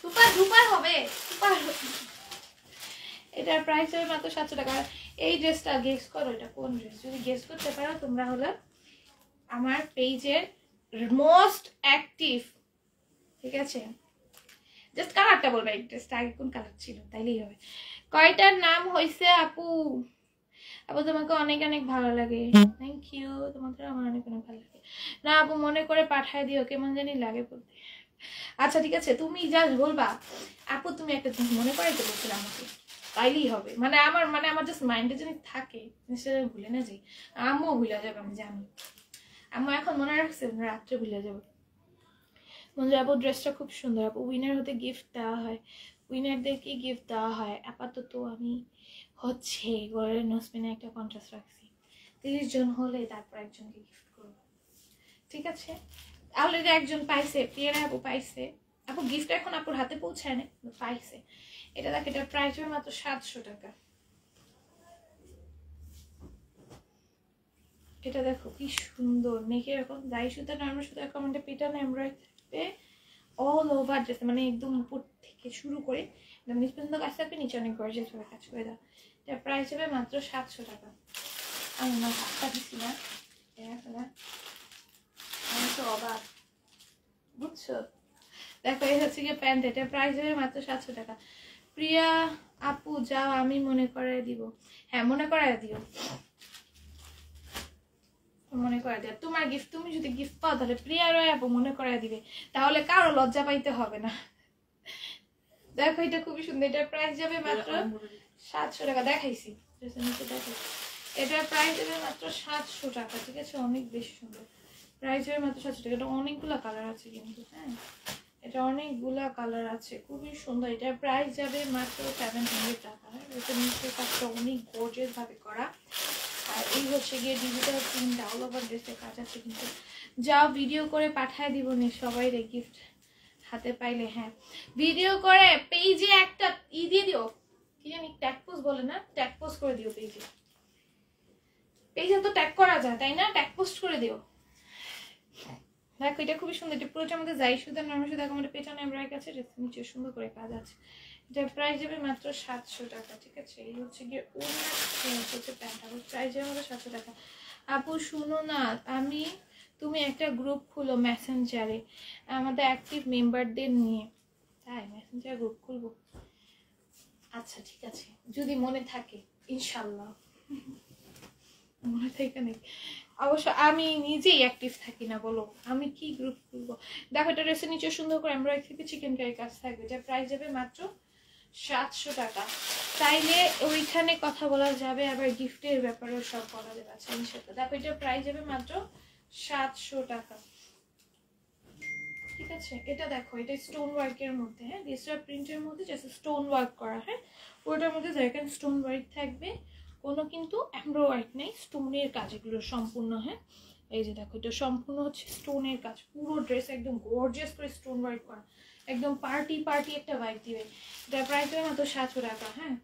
super duper হবে, সুপার। এটার প্রাইস হবে মাত্র 700 টাকা। এই ড্রেসটা গেস করো এটা কোন ড্রেস। যদি গেস করতে পারো তোমরা হলো আমার পেজের মোস্ট অ্যাক্টিভ, ঠিক আছে? জাস্ট কালারটা বলবে, এই ড্রেসটা আগে কোন কালার ছিল তাইলেই হবে। কয়টার নাম হয়েছে আপু? আপু তোমাকে অনেক অনেক ভালো লাগে, থ্যাংক ইউ। তোমাকে আমার অনেক অনেক ভালো লাগে। না আপু মনে করে পাঠায় দিও, কেমন জানি লাগে বলতে। আচ্ছা ঠিক আছে, তুমি জাস্ট বলবা আপু তুমি একটা জিনিস মনে করে তো বলছিলে আমাকে, তাইলেই হবে। মানে আমার জাস্ট মাইন্ডে যদি থাকে সেটা ভুলে না যাই। আম্মুও ভুলে যাবে, আমি জানি। আম্মু এখন মনে রাখছে, রাত্রে ভুলে যাবে। বন্ধুরা আপু ড্রেসটা খুব সুন্দর। আপু উইনার হতে গিফট দেওয়া হয়, উইনারদেরকে গিফট দেওয়া হয়। আপাতত আমি হচ্ছে গড়ের নোসপিনে একটা কন্ট্রাস্ট রাখছি, 30 জন হলে তারপর একজনকে গিফট করবো, ঠিক আছে? অলরেডি একজন পাইছে, প্রিয়ারা আপু পাইছে। আপু গিফট এখন আপুর হাতে পৌঁছায় না, পাইছে। এটা দেখ, এটার প্রাইস হবে মাত্র 700 টাকা। এটা দেখো কি সুন্দর, নেকে এরকম দাই সুতা নরমাল সুতা কমেন্টে পেটানো এমব্রয়ডারি থাকবে অল ওভার ড্রেস, মানে একদম উপর থেকে শুরু করে একদম নিচ পর্যন্ত কাজ থাকবে, নিচে অনেক গর্জিয়াস ভাবে কাজ করে দাও। এটার প্রাইস হবে মাত্র 700 টাকা। আমি আমার হাতটা দিচ্ছি না, আমি তো অবাক, বুঝছো? দেখো এই হচ্ছে গিয়ে প্যান্ট, এটার প্রাইস হবে মাত্র 700 টাকা। প্রিয়া আপু যাও, আমি মনে করাই দিব। হ্যাঁ মনে করাই দিও, মনে করাই দিও। তোমার গিফট, তুমি যদি গিফট পাও তাহলে প্রিয়া রয় আপু মনে করাই দিবে, তাহলে কারো লজ্জা পাইতে হবে না। দেখো এটা খুবই সুন্দর, এটার প্রাইস যাবে মাত্র 700 টাকা। দেখাইছি, এটার প্রাইস যাবে মাত্র 700 টাকা, ঠিক আছে? অনেক বেশি সুন্দর, প্রাইস যাবে মাত্র 700 টাকা। এটা অনেকগুলা কালার আছে কিন্তু, হ্যাঁ এটা অনেকগুলা কালার আছে, খুবই সুন্দর। এটার প্রাইস যাবে মাত্র 700 টাকা। এটা নিচের কাজটা অনেক গর্জিয়াস ভাবে করা, আর এই হচ্ছে গিয়ে ডিজিটাল প্রিন্ট অল ওভার ড্রেসের কাজ আছে কিন্তু। যাও ভিডিও করে পাঠায় দিব নি সবাই রে গিফট হাতে পাইলে। হ্যাঁ ভিডিও করে পেজে একটা দিয়ে দিও, কি জানি ট্যাগ পোস্ট বলে না, ট্যাগ পোস্ট করে দিও পেজে। পেজে তো ট্যাগ করা যায় তাই না, ট্যাগ পোস্ট করে দিও। দেখো এটা খুবই সুন্দর, এটা পুরোটার মধ্যে যাই সুতা নরমাল সুতা আমাদের পেছনে এমব্রয়ডারি আছে, নিচে সুন্দর করে কাজ আছে। এটার প্রাইস যাবে মাত্র 700 টাকা, ঠিক আছে? এই হচ্ছে গিয়ে ওনার হচ্ছে প্যান্ট, আর প্রাইস যাবে মাত্র 700 টাকা। আপু শুনো না, তুমি একটা গ্রুপ খুলো মেসেঞ্জারে আমাদের অ্যাক্টিভ মেম্বারদের নিয়ে। তাই মেসেঞ্জার গ্রুপ খুলবো? আচ্ছা ঠিক আছে, যদি মনে থাকে ইনশাল্লাহ। মনে থাকে নাকি? অবশ্য আমি নিজেই অ্যাক্টিভ থাকি না, বলো আমি কি গ্রুপ খুলবো? দেখো এটা ড্রেসের নিচে সুন্দর করে এমব্রয়ডারি থেকে চিকেন কারি কাজ থাকবে, এটা প্রাইস যাবে মাত্র 700 টাকা। চাইলে ওইখানে কথা বলা যাবে, আবার গিফটের ব্যাপারেও সব বলা যাবে। আচ্ছা ইনশাআল্লাহ। দেখো এটার প্রাইস যাবে মাত্র 700 টাকা, ঠিক আছে? এটা দেখো, এটা স্টোন ওয়ার্কের মধ্যে, হ্যাঁ ডিজিটাল প্রিন্টের মধ্যে জাস্ট স্টোন ওয়ার্ক করা, হ্যাঁ ওটার মধ্যে এখানে স্টোন ওয়ার্ক থাকবে, কোনো কিন্তু এমব্রয়ডারি নেই, স্টোনের কাজ এগুলো সম্পূর্ণ। হ্যাঁ এই যে দেখো এটা সম্পূর্ণ হচ্ছে স্টোনের কাজ, পুরো ড্রেস একদম গর্জিয়াস করে স্টোন ওয়ার্ক করা, একদম পার্টি পার্টি একটা ভাইব দিবে। এটার প্রাইস হবে মাত্র 700 টাকা। হ্যাঁ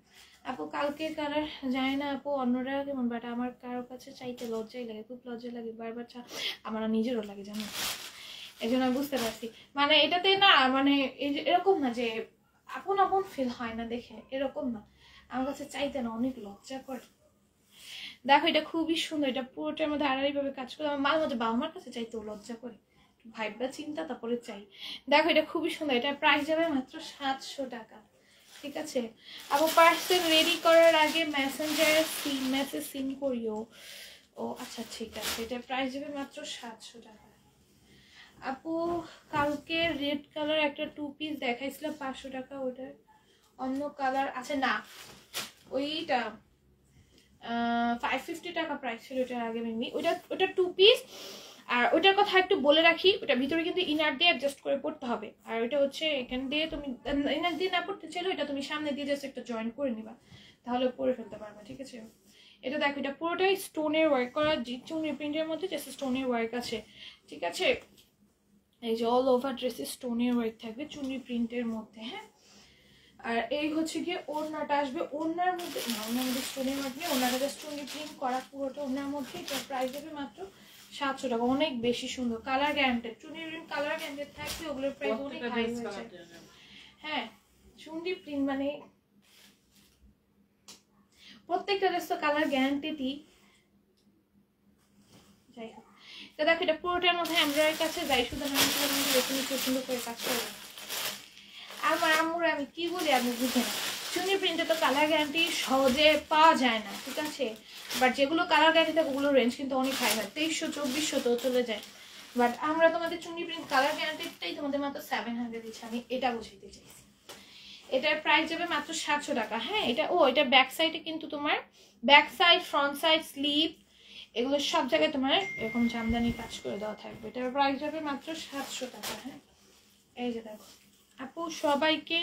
আপু কালকে কালার যায় না আপু, অন্যরা কেমন, বাট আমার কারো কাছে চাইতে লজ্জাই লাগে, খুব লজ্জা লাগে বারবার, আমার নিজেরও লাগে জানো, এই জন্য আমি বুঝতে পারছি। মানে এটাতে না, মানে এরকম না যে আপন আপন ফিল হয় না দেখে, এরকম না, আমার কাছে চাইতে না অনেক লজ্জা করে। দেখো এটা খুবই সুন্দর, এটা পুরোটার মধ্যে আড়াআড়ি ভাবে কাজ করে, আমার মাঝে মাঝে বাবা মার কাছে চাইতেও লজ্জা করে, ভাইবা চিন্তা তারপরে চাই। দেখো এটা খুবই সুন্দর, এটা প্রাইস যাবে মাত্র 700 টাকা, ঠিক আছে? আপু পার্সেল রেডি করার আগে মেসেঞ্জারে মেসেজ সিন করিও। ও আচ্ছা ঠিক আছে, এটা প্রাইস যাবে মাত্র 700 টাকা। আপু কালকে রেড কালার একটা 2 পিস দেখাইছিলাম 500 টাকা, ওটার অন্য কালার আছে না, ওইটা 550 টাকা প্রাইস ছিল ওটার আগে মেবি। ওটা 2 পিস, আর ওটার কথা একটু বলে রাখি, ওটার ভিতরে কিন্তু ইনার দিয়ে অ্যাডজাস্ট করে পড়তে হবে, আর ওটা হচ্ছে এখান দিয়ে তুমি ইনার দিয়ে না পড়তে চাইলে ওটা তুমি সামনে দিয়ে জাস্ট একটা জয়েন করে নিবা, তাহলে পরে ফেলতে পারবে, ঠিক আছে? এটা দেখো এটা পুরোটাই স্টোনের ওয়ার্ক করা, চুনরি প্রিন্টের মধ্যে জাস্ট স্টোনের ওয়ার্ক আছে, ঠিক আছে? এই যে অল ওভার ড্রেসে স্টোনের ওয়ার্ক থাকবে চুনরি প্রিন্টের মধ্যে। হ্যাঁ আর এই হচ্ছে গিয়ে ওড়নাটা আসবে, ওড়নার মধ্যে না, ওড়নার মধ্যে স্টোনের ওয়ার্ক নেই, ওড়নাটা জাস্ট চুনরি প্রিন্ট করা পুরোটা ওড়নার মধ্যে। এটা প্রাইস হবে মাত্র 700 টাকা, অনেক বেশি সুন্দর, colour guaranteed, chunri print colour guaranteed থাকবে, ওগুলোর প্রাইস অনেক হাই হয়েছে। হ্যাঁ চুনরি প্রিন্ট মানে প্রত্যেকটা ড্রেস তো কালার গ্যারান্টি দিই। যাই হোক, তো দেখো এটা পুরোটার মধ্যে এমব্রয়ডারি কাছে যাই, শুধু সুন্দর করে কাজ করবো। আমার আম্মুর আমি কি বলি আপনি বুঝে না, চুনি প্রিন্টে তো কালার গ্যারান্টি সহজে পাওয়া যায় না, ঠিক আছে? বাট যেগুলো কালার গ্যারান্টি থাকে ওগুলো রেঞ্জ কিন্তু অনেক হাই হয়, 2300-2400 তো চলে যায়। বাট আমরা তোমাদের চুনি প্রিন্ট কালার গ্যারান্টিটাই তোমাদের মাত্র 700 দিচ্ছি, আমি এটা বুঝাইতে চাইছি। এটার প্রাইস যাবে মাত্র 700 টাকা। হ্যাঁ, এটা এটা ব্যাক সাইডে কিন্তু তোমার back side, front side, sleeve এগুলো সব জায়গায় তোমার এরকম জামদানি কাজ করে দেওয়া থাকবে। এটার প্রাইস যাবে মাত্র 700 টাকা। হ্যাঁ, এই যে দেখো আপু, সবাইকে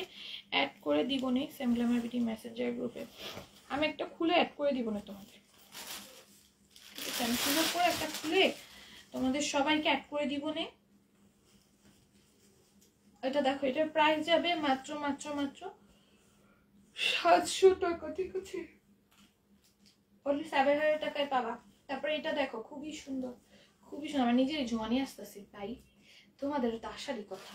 অ্যাড করে দিব নি সেম গ্ল্যামার বিউটি মেসেঞ্জার গ্রুপে। আমি একটা খুলে অ্যাড করে দিব না তোমাদের, ঠিক আছে? আমি সুন্দর করে একটা খুলে তোমাদের সবাইকে অ্যাড করে দিব নে। এটা দেখো, এটার প্রাইস যাবে মাত্র মাত্র মাত্র 700 টাকা, ঠিক আছে? অনলি 700 টাকায় পাবা। তারপরে এটা দেখো, খুবই সুন্দর, খুবই সুন্দর। আমার নিজেরই জোয়ানি আসতেছে তাই তোমাদের তো আসারই কথা।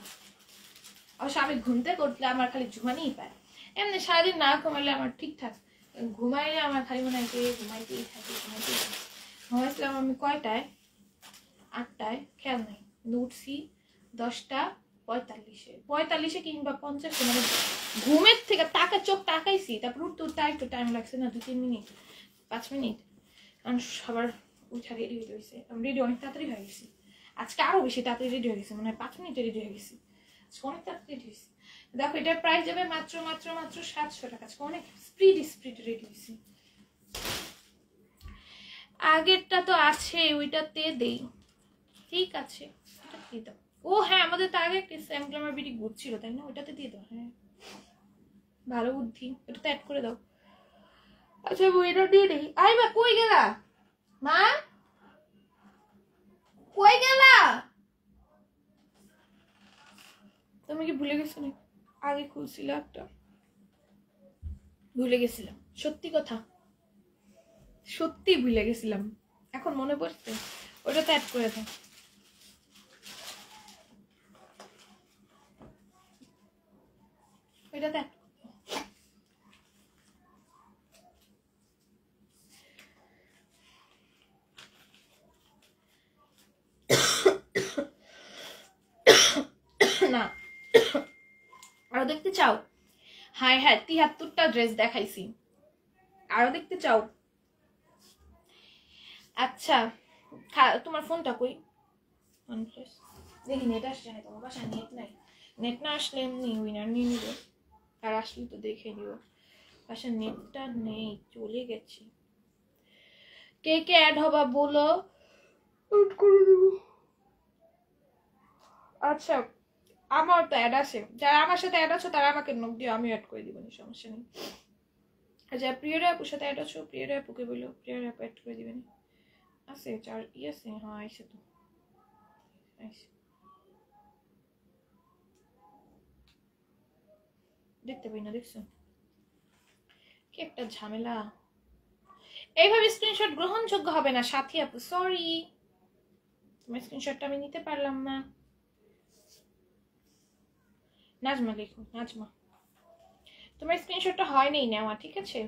অবশ্য আমি ঘুমতে করলে আমার খালি জুমানিই পায়, এমনি সারাদিন না ঘুমাইলে আমার ঠিকঠাক, ঘুমাইলে আমার খালি মনে হয় ঘুমাইতেই থাকি। ঘুমাইছিলাম আমি কয়টায়, 8টায়, খেয়াল নাই, উঠছি 10:45 কিংবা 50, মানে ঘুমের থেকে চোখ তাকাইছি, তারপর উঠতে উঠতে একটু টাইম লাগছে না, 2-3 মিনিট 5 মিনিট, কারণ সবার উঠা রেডি হয়ে গেছে। আমি রেডি অনেক তাড়াতাড়ি হয়ে গেছি, আজকে আরো বেশি তাড়াতাড়ি রেডি হয়ে গেছে, মানে 5 মিনিটে রেডি হয়ে গেছি, অনেক তাড়াতাড়ি রেডি হয়েছি। দেখো এটার প্রাইস যাবে মাত্র মাত্র মাত্র 700 টাকা। অনেক স্পিড রেডি হয়েছি। আগেরটা তো আছে, ওইটাতে দেই, ঠিক আছে? এটা দিয়ে দাও। ও হ্যাঁ, আমাদের তো আগে একটা সেম গ্ল্যামার বিউটি গ্রুপ ছিল, তাই না? ওইটাতে দিয়ে দাও। হ্যাঁ, ভালো বুদ্ধি, ওটাতে অ্যাড করে দাও। আচ্ছা ওইটা দিয়ে দিই। আই মা, কই গেলা মা? কই গেলা? তুমি কি ভুলে গেছো না? আগে খুলছিল একটা, ভুলে গেছিলাম, সত্যি কথা, সত্যি ভুলে গেছিলাম, এখন মনে পড়ছে। ওটাতে অ্যাড করে দাও। ওইটাতে অ্যাড না। আরো দেখতে চাও? হ্যাঁ হ্যাঁ, 73টা ড্রেস দেখাইছি, আরো দেখতে চাও? আচ্ছা, তোমার ফোনটা কই? দেখি নেট আসছে না, তোমার বাসায় নেট নাই? নেট না আসলে এমনি উইনার নিয়ে নিব, আর আসলে তো দেখে নিব। বাসায় নেটটা নেই, চলে গেছি। কে কে অ্যাড হবা বলো, অ্যাড করে দেব। আচ্ছা, আমার তো অ্যাড আছে, যারা আমার সাথে অ্যাড আছো তারা আমাকে নক দিও, আমি অ্যাড করে দিব, সমস্যা নেই। আচ্ছা, প্রিয়রা আপুর সাথে অ্যাড আছো, প্রিয়রা আপুকে বলো, প্রিয়রা আপু অ্যাড করে দিবেন। আছে চার আছে, হ্যাঁ আইসে তো, আইসে, দেখতে পাই না, দেখছো কি একটা ঝামেলা। এইভাবে স্ক্রিনশট গ্রহণযোগ্য হবে না সাথী আপু, সরি, তোমার স্ক্রিনশটটা আমি নিতে পারলাম না। নাজমা লিখো, নাজমা, তোমার স্ক্রিনশটটা হয়নি নেওয়া, ঠিক আছে?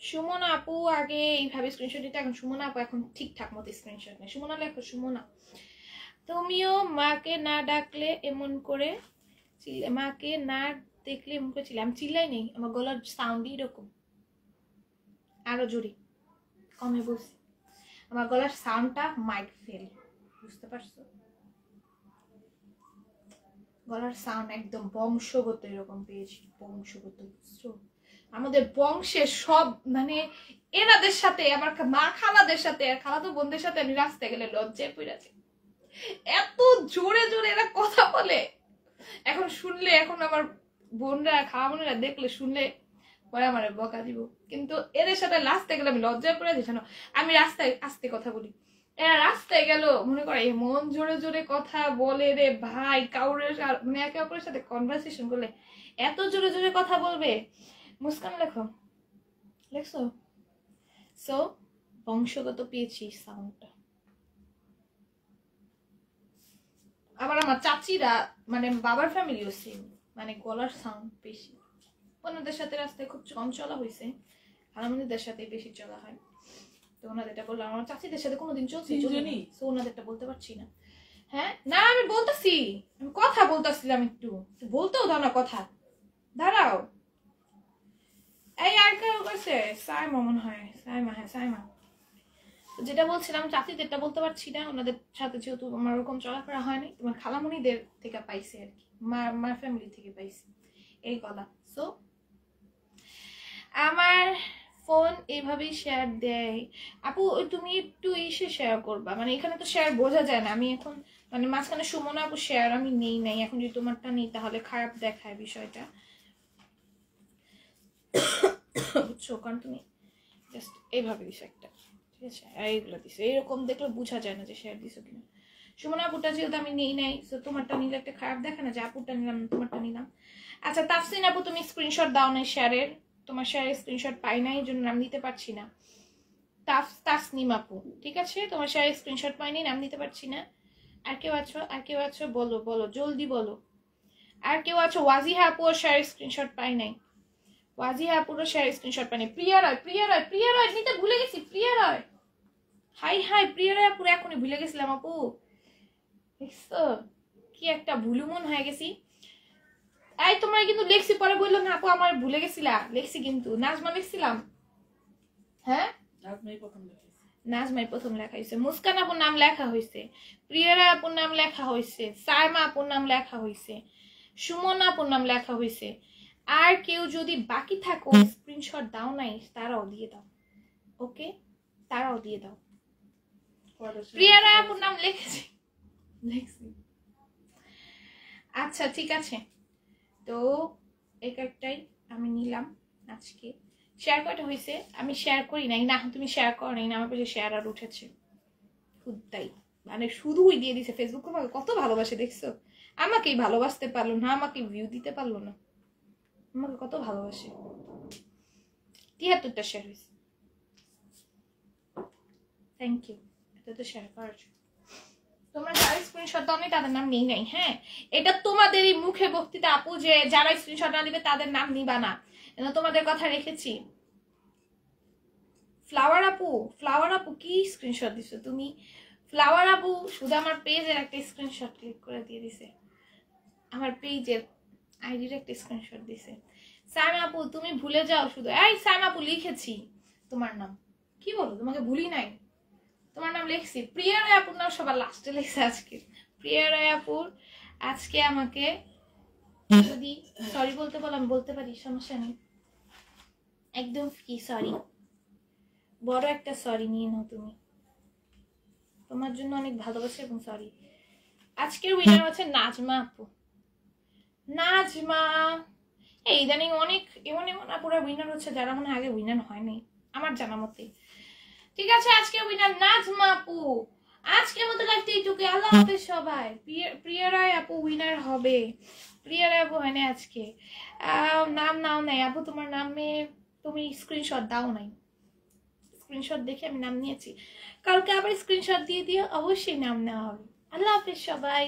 সুমনা আপু আগে এইভাবে স্ক্রিনশট দিতে, এখন সুমনা আপু এখন ঠিকঠাক মতো স্ক্রিনশট নেই। সুমনা লেখো, সুমনা। তুমিও মাকে না ডাকলে এমন করে মাকে না দেখলে এমন করে চিল্লাই, আমি চিল্লাই নেই, আমার গলার সাউন্ডই এরকম। আরো জোরে, কমে বলছি, আমার গলার সাউন্ডটা মাইক ফেল, বুঝতে পারছো? গলার সাউন্ড একদম বংশগত এরকম পেয়েছি, বংশগত, বুঝছো? আমাদের বংশের সব, মানে এনাদের সাথে, আমার মা খালাদের সাথে আর খালাতো বোনদের সাথে আমি রাস্তায় গেলে লজ্জায় পড়েছি, এত জোরে জোরে এরা কথা বলে। এখন শুনলে, এখন আমার বোনরা, খাওয়া বোনেরা দেখলে, শুনলে পরে আমার বকা দিব, কিন্তু এদের সাথে রাস্তায় গেলে আমি লজ্জায় পড়ে যাই। আমি রাস্তায় আস্তে কথা বলি, এরা রাস্তায় গেল মনে করে এমন জোরে জোরে কথা বলে রে ভাই, কাউরের মানে একে অপরের সাথে কনভারসেশন করলে এত জোরে জোরে কথা বলবে। মুস্কান লেখো, লেখছো? সো বংশগত পেয়েছি সাউন্ডটা। আবার আমার চাচিরা, মানে বাবার ফ্যামিলিও সেম, মানে গলার সাউন্ড বেশি। ওনাদের সাথে রাস্তায় খুব কম চলা হয়েছে, আমাদের সাথে বেশি চলা হয়। তো ওনাদেরটা বললাম, আমার চাচিদের সাথে কোনোদিন চলছে তো ওনাদেরটা বলতে পারছি না। হ্যাঁ না আমি বলতেছি, আমি কথা বলতেছিলাম, একটু বলতেও দাও না কথা, দাঁড়াও। এই আর কেউ কাছে সাইমা মনে হয়, সাইমা, হ্যাঁ সাইমা। যেটা বলছিলাম চাচিদেরটা বলতে পারছি না, ওনাদের সাথে যেহেতু আমার ওরকম চলাফেরা হয়নি, তোমার খালামণিদের থেকে পাইছি আর কি, মার ফ্যামিলি থেকে পাইছি এই কথা। সো আমার ফোন এইভাবেই শেয়ার দেয়। আপু তুমি একটু এসে শেয়ার করবা, মানে এখানে তো শেয়ার বোঝা যায় না। আমি এখন মানে মাঝখানে সুমনা আপু শেয়ার আমি নেই নাই, এখন যদি তোমারটা নেই তাহলে খারাপ দেখায় বিষয়টা, বুঝছো? কারণ তুমি জাস্ট এইভাবে দিছো একটা, ঠিক আছে, আর এইগুলো দিছো, এরকম দেখলে বোঝা যায় না যে শেয়ার দিছো কিনা। সুমনা আপুটা যেহেতু আমি নেই নাই, তো তোমারটা নিলে একটা খারাপ দেখে না যে আপুরটা নিলাম তোমারটা নিলাম। আচ্ছা তাফসিন আপু তুমি স্ক্রিনশট দাও নাই শেয়ারের, তোমার শেয়ারের স্ক্রিনশট পাই নাই, এই জন্য নাম নিতে পারছি না। তাসনিম আপু ঠিক আছে, তোমার শেয়ারের স্ক্রিনশট পাইনি, নাম নিতে পারছি না। আর কেউ আছো? আর কেউ আছো? বলো বলো, জলদি বলো। আর কেউ আছো? ওয়াজিহা আপু শেয়ারের স্ক্রিনশট পাই নাই, ওয়াজিহা আপুরও শেয়ারের স্ক্রিনশট পাই নাই। প্রিয়া রয়, প্রিয়া রয়, প্রিয়া রয় নিতে ভুলে গেছি, প্রিয়া রয়, হাই হাই, প্রিয়া রয় আপুর এখনই ভুলে গেছিলাম আপু, দেখছো কি একটা ভুলুমন হয়ে গেছি। এই তোমরা কিন্তু লেখছি, পরে বললো না আপু আমার ভুলে গেছিলা, লেখছি কিন্তু নাজমা লিখছিলাম, হ্যাঁ নাজমাই প্রথম লেখা হয়েছে, মুস্কান আপুর নাম লেখা হয়েছে, প্রিয়ারা আপুর নাম লেখা হয়েছে, সাইমা আপুর নাম লেখা হয়েছে, সুমনা আপুর নাম লেখা হয়েছে। আর কেউ যদি বাকি থাকো স্ক্রিনশট দাও নাই, তারাও দিয়ে দাও, ওকে, তারাও দিয়ে দাও। প্রিয়ারা আপুর নাম লিখেছি, লিখছি। আচ্ছা ঠিক আছে, তো একটাই আমি নিলাম আজকে। শেয়ার কয়টা হয়েছে? আমি শেয়ার করি নাই না, তুমি শেয়ার করো নাই না, আমার পেছনে শেয়ার আর উঠেছে খুদাই, মানে শুধুই দিয়ে দিছে। ফেসবুক আমাকে কত ভালোবাসে দেখছো, আমাকেই ভালোবাসতে পারলো না, আমাকে ভিউ দিতে পারলো না, আমাকে কত ভালোবাসে। 73টা শেয়ার হয়েছে, থ্যাংক ইউ এত শেয়ার করার জন্য। তোমরা যারা স্ক্রিনশট দাও নি তাদের নাম নেই নাই, হ্যাঁ এটা তোমাদেরই মুখে বক্তৃতা আপু, যে যারা স্ক্রিনশট না দিবে তাদের নাম নিবা না, তোমাদের কথা রেখেছি। ফ্লাওয়ার আপু কি স্ক্রিনশট দিছো তুমি? ফ্লাওয়ার আপু শুধু আমার পেজের একটা স্ক্রিনশট ক্লিক করে দিয়ে দিছে, আমার পেজের আইডির একটা স্ক্রিনশট দিছে। সাইমা আপু তুমি ভুলে যাও শুধু, এই সাইমা আপু লিখেছি তোমার নাম, কি বলো তোমাকে ভুলি নাই, তোমার নাম লিখছি। প্রিয়া রায় আপুর নাম সবার লাস্টে লিখছে আজকে, প্রিয়া রায় আপুর আজকে আমাকে যদি সরি বলতে বলো আমি বলতে পারি, সমস্যা নেই, একদম কি সরি, বড় একটা সরি নিয়ে নাও তুমি, তোমার জন্য অনেক ভালোবাসা এবং সরি। আজকের উইনার হচ্ছে নাজমা আপু। নাজমা এই ইদানিং অনেক এমন এমন আপুরা উইনার হচ্ছে যারা মনে আগে উইনার হয়নি আমার জানা মতে। ঠিক আছে আজকে উইনার নাজমা আপু। আজকের মতো লাইভটা এইটুকু, আল্লাহ হাফেজ সবাই। প্রিয়া রায় আপু উইনার হবে, প্রিয়া রায় আপু হয় না আজকে, নাম নাও নাই আপু, তোমার নামে তুমি স্ক্রিনশট দাও নাই, স্ক্রিনশট দেখে আমি নাম নিয়েছি, কালকে আবার স্ক্রিনশট দিয়ে দিও, অবশ্যই নাম নেওয়া হবে। আল্লাহ হাফেজ সবাই।